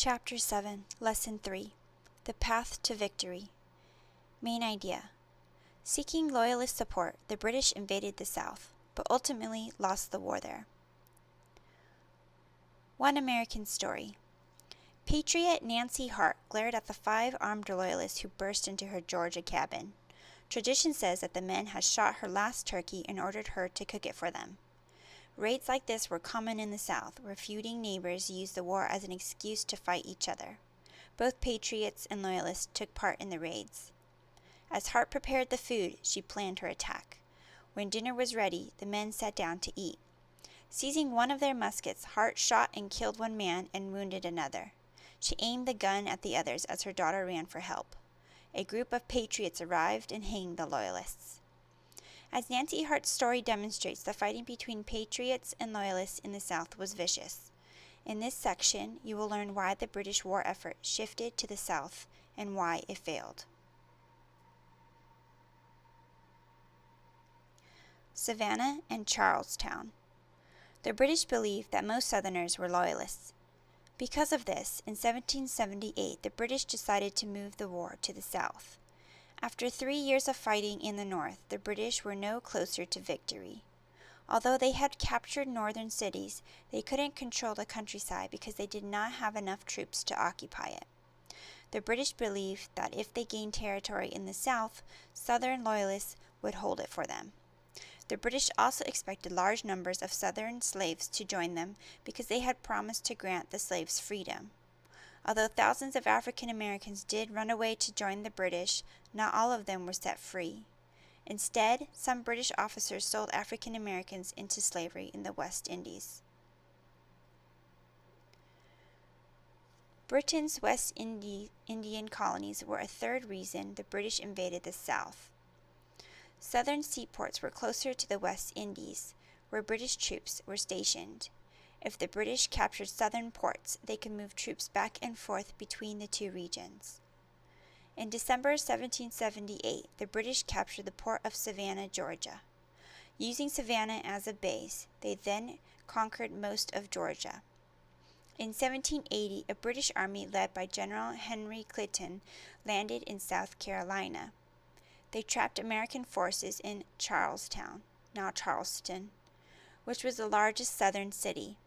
Chapter 7, Lesson 3, The Path to Victory. Main idea. Seeking Loyalist support, the British invaded the South, but ultimately lost the war there. One American story. Patriot Nancy Hart glared at the 5 armed Loyalists who burst into her Georgia cabin. Tradition says that the men had shot her last turkey and ordered her to cook it for them. Raids like this were common in the South, where feuding neighbors used the war as an excuse to fight each other. Both Patriots and Loyalists took part in the raids. As Hart prepared the food, she planned her attack. When dinner was ready, the men sat down to eat. Seizing one of their muskets, Hart shot and killed one man and wounded another. She aimed the gun at the others as her daughter ran for help. A group of Patriots arrived and hanged the Loyalists. As Nancy Hart's story demonstrates, the fighting between Patriots and Loyalists in the South was vicious. In this section, you will learn why the British war effort shifted to the South and why it failed. Savannah and Charlestown. The British believed that most Southerners were Loyalists. Because of this, in 1778, the British decided to move the war to the South. After 3 years of fighting in the North, the British were no closer to victory. Although they had captured northern cities, they couldn't control the countryside because they did not have enough troops to occupy it. The British believed that if they gained territory in the South, Southern Loyalists would hold it for them. The British also expected large numbers of Southern slaves to join them because they had promised to grant the slaves freedom. Although thousands of African Americans did run away to join the British, not all of them were set free. Instead, some British officers sold African Americans into slavery in the West Indies. Britain's West Indian colonies were a third reason the British invaded the South. Southern seaports were closer to the West Indies, where British troops were stationed. If the British captured southern ports, they could move troops back and forth between the two regions. In December 1778, the British captured the port of Savannah, Georgia. Using Savannah as a base, they then conquered most of Georgia. In 1780, a British army led by General Henry Clinton landed in South Carolina. They trapped American forces in Charlestown, now Charleston, which was the largest southern city.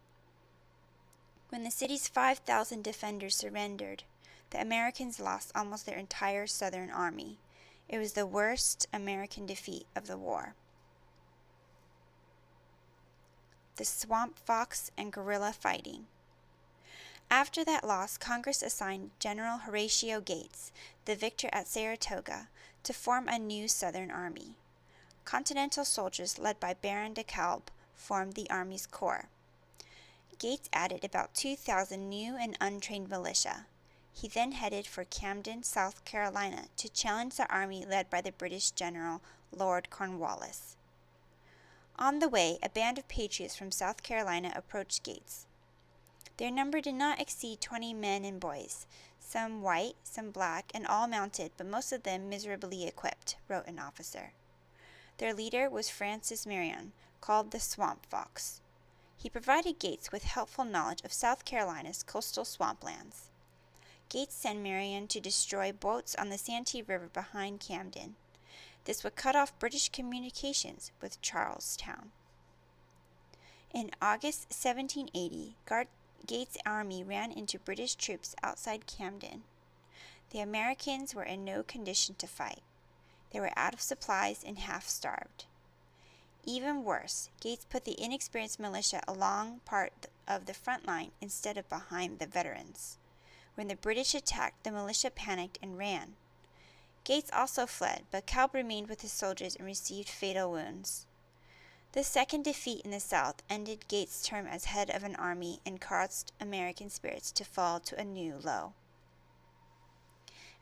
When the city's 5,000 defenders surrendered, the Americans lost almost their entire Southern army. It was the worst American defeat of the war. The Swamp Fox and guerrilla fighting. After that loss, Congress assigned General Horatio Gates, the victor at Saratoga, to form a new Southern army. Continental soldiers led by Baron de Kalb formed the Army's corps. Gates added about 2,000 new and untrained militia. He then headed for Camden, South Carolina, to challenge the army led by the British General Lord Cornwallis. On the way, a band of patriots from South Carolina approached Gates. Their number did not exceed 20 men and boys, some white, some black, and all mounted, but most of them miserably equipped, wrote an officer. Their leader was Francis Marion, called the Swamp Fox. He provided Gates with helpful knowledge of South Carolina's coastal swamplands. Gates sent Marion to destroy boats on the Santee River behind Camden. This would cut off British communications with Charlestown. In August 1780, Gates' army ran into British troops outside Camden. The Americans were in no condition to fight. They were out of supplies and half-starved. Even worse, Gates put the inexperienced militia along part of the front line instead of behind the veterans. When the British attacked, the militia panicked and ran. Gates also fled, but Kalb remained with his soldiers and received fatal wounds. This second defeat in the South ended Gates' term as head of an army and caused American spirits to fall to a new low.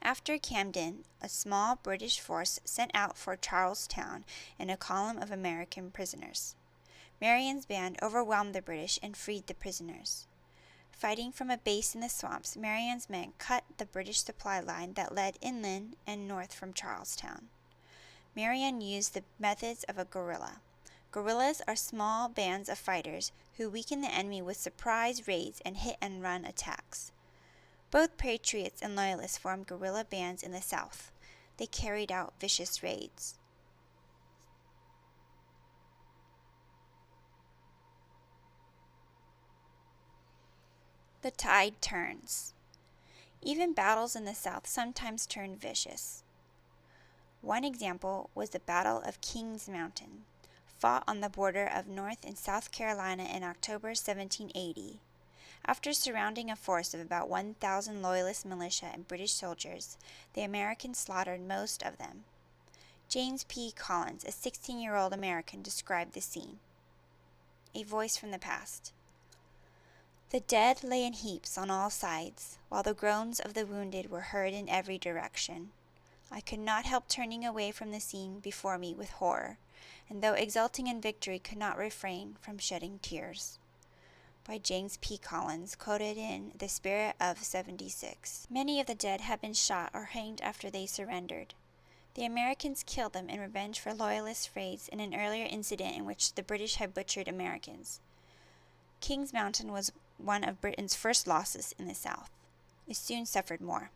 After Camden, a small British force sent out for Charlestown in a column of American prisoners. Marion's band overwhelmed the British and freed the prisoners. Fighting from a base in the swamps, Marion's men cut the British supply line that led inland and north from Charlestown. Marion used the methods of a guerrilla. Guerrillas are small bands of fighters who weaken the enemy with surprise raids and hit-and-run attacks. Both patriots and loyalists formed guerrilla bands in the South. They carried out vicious raids. The tide turns. Even battles in the South sometimes turned vicious. One example was the Battle of Kings Mountain, fought on the border of North and South Carolina in October 1780. After surrounding a force of about 1,000 Loyalist militia and British soldiers, the Americans slaughtered most of them. James P. Collins, a 16-year-old American, described the scene. A voice from the past. The dead lay in heaps on all sides, while the groans of the wounded were heard in every direction. I could not help turning away from the scene before me with horror, and though exulting in victory, could not refrain from shedding tears. By James P. Collins, quoted in The Spirit of 76. Many of the dead had been shot or hanged after they surrendered. The Americans killed them in revenge for Loyalist raids in an earlier incident in which the British had butchered Americans. Kings Mountain was one of Britain's first losses in the South. It soon suffered more.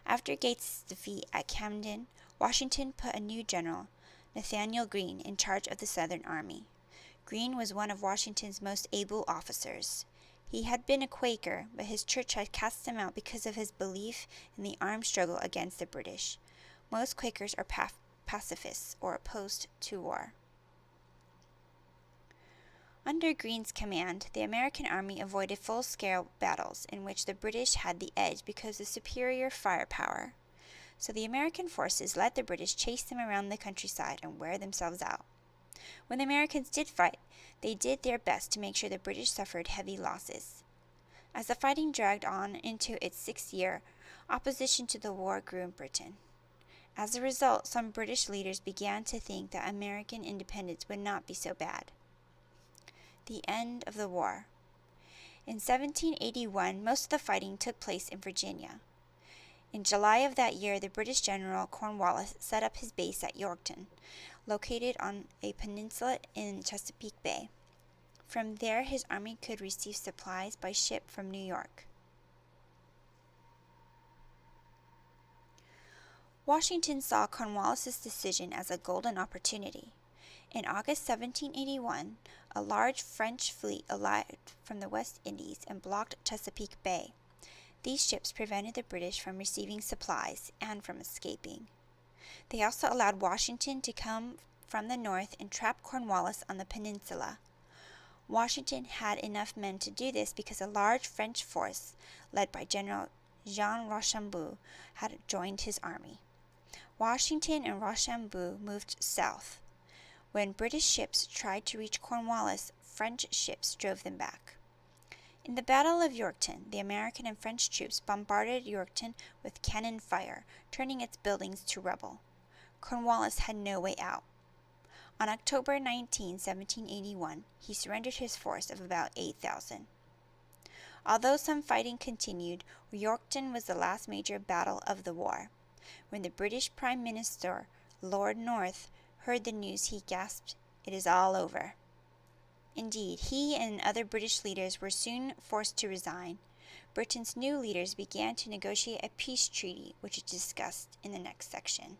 After Gates' defeat at Camden, Washington put a new general, Nathanael Greene, in charge of the Southern Army. Greene was one of Washington's most able officers. He had been a Quaker, but his church had cast him out because of his belief in the armed struggle against the British. Most Quakers are pacifists or opposed to war. Under Greene's command, the American army avoided full-scale battles in which the British had the edge because of superior firepower. So the American forces let the British chase them around the countryside and wear themselves out. When the Americans did fight, they did their best to make sure the British suffered heavy losses. As the fighting dragged on into its 6th year, opposition to the war grew in Britain. As a result, some British leaders began to think that American independence would not be so bad. The end of the war. In 1781, most of the fighting took place in Virginia. In July of that year, the British General Cornwallis set up his base at Yorkton, located on a peninsula in Chesapeake Bay. From there, his army could receive supplies by ship from New York. Washington saw Cornwallis's decision as a golden opportunity. In August 1781, a large French fleet arrived from the West Indies and blocked Chesapeake Bay. These ships prevented the British from receiving supplies and from escaping. They also allowed Washington to come from the north and trap Cornwallis on the peninsula. Washington had enough men to do this because a large French force, led by General Jean Rochambeau, had joined his army. Washington and Rochambeau moved south. When British ships tried to reach Cornwallis, French ships drove them back. In the Battle of Yorkton, the American and French troops bombarded Yorkton with cannon fire, turning its buildings to rubble. Cornwallis had no way out. On October 19, 1781, he surrendered his force of about 8,000. Although some fighting continued, Yorkton was the last major battle of the war. When the British Prime Minister, Lord North, heard the news, he gasped, "It is all over." Indeed, he and other British leaders were soon forced to resign. Britain's new leaders began to negotiate a peace treaty, which is discussed in the next section.